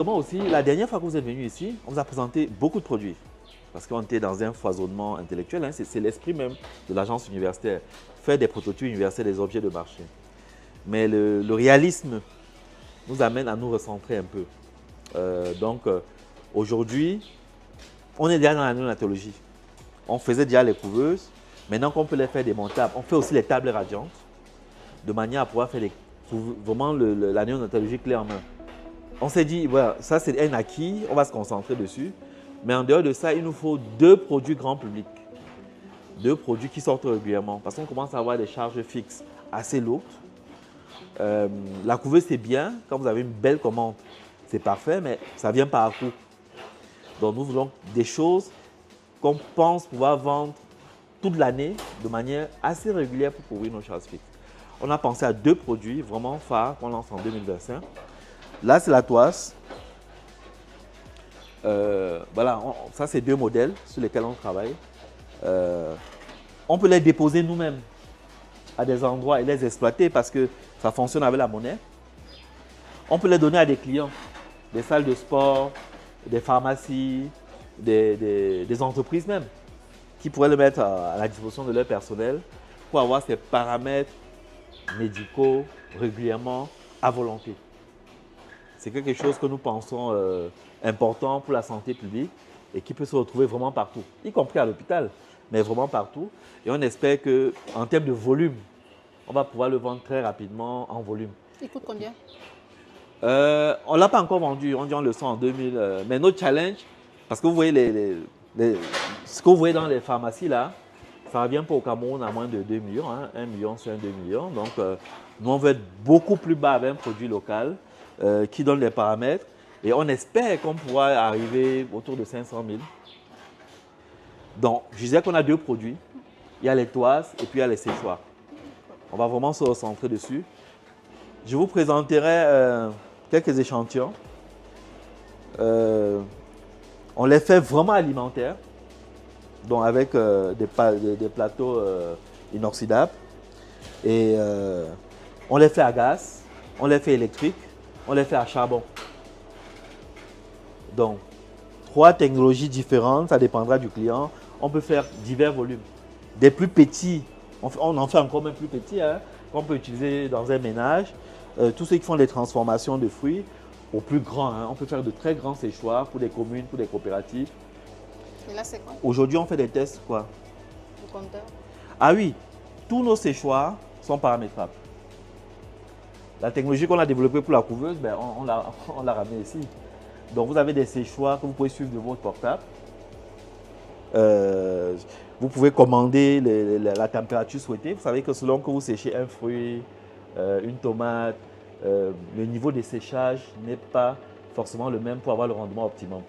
Moi aussi, la dernière fois que vous êtes venu ici, on vous a présenté beaucoup de produits. Parce qu'on était dans un foisonnement intellectuel, hein, c'est l'esprit même de l'agence universitaire. Faire des prototypes universitaires, des objets de marché. Mais le réalisme nous amène à nous recentrer un peu. Aujourd'hui, on est déjà dans la néonatologie. On faisait déjà les couveuses. Maintenant qu'on peut les faire démontables, on fait aussi les tables radiantes de manière à pouvoir faire vraiment la néonatologie clé en main. On s'est dit, voilà, ça c'est un acquis, on va se concentrer dessus. Mais en dehors de ça, il nous faut 2 produits grand public. 2 produits qui sortent régulièrement. Parce qu'on commence à avoir des charges fixes assez lourdes. La couveuse, c'est bien. Quand vous avez une belle commande, c'est parfait, mais ça vient par coup. Donc nous voulons des choses qu'on pense pouvoir vendre toute l'année de manière assez régulière pour couvrir nos charges fixes. On a pensé à 2 produits vraiment phares qu'on lance en 2025. Là, c'est la toise. Voilà, ça c'est 2 modèles sur lesquels on travaille. On peut les déposer nous-mêmes à des endroits et les exploiter parce que ça fonctionne avec la monnaie. On peut les donner à des clients, des salles de sport, des pharmacies, des entreprises même, qui pourraient le mettre à la disposition de leur personnel pour avoir ces paramètres médicaux régulièrement à volonté. C'est quelque chose que nous pensons important pour la santé publique et qui peut se retrouver vraiment partout, y compris à l'hôpital, mais vraiment partout. Et on espère qu'en termes de volume, on va pouvoir le vendre très rapidement en volume. Il coûte combien? On ne l'a pas encore vendu, on dit on le sent en 2000. Mais notre challenge, parce que vous voyez ce que vous voyez dans les pharmacies là, ça revient pas au Cameroun à moins de 2 millions, hein, 1 million sur 2 millions. Donc nous on veut être beaucoup plus bas avec un produit local qui donne les paramètres. Et on espère qu'on pourra arriver autour de 500 000. Donc je disais qu'on a 2 produits. Il y a les toises et puis il y a les séchoirs. On va vraiment se recentrer dessus. Je vous présenterai quelques échantillons. On les fait vraiment alimentaires, donc avec des plateaux inoxydables. Et on les fait à gaz, on les fait électriques, on les fait à charbon. Donc, 3 technologies différentes, ça dépendra du client. On peut faire divers volumes. Des plus petits, on en fait encore même plus petits, hein, qu'on peut utiliser dans un ménage. Tous ceux qui font des transformations de fruits, au plus grand, hein, on peut faire de très grands séchoirs pour des communes, pour des coopératives. Et là, c'est quoi? Aujourd'hui, on fait des tests, quoi. Le compteur? Ah oui, tous nos séchoirs sont paramétrables. La technologie qu'on a développée pour la couveuse, ben, on l'a ramenée ici. Donc, vous avez des séchoirs que vous pouvez suivre de votre portable. Vous pouvez commander la température souhaitée. Vous savez que selon que vous séchez un fruit, une tomate, le niveau de séchage n'est pas forcément le même pour avoir le rendement optimum.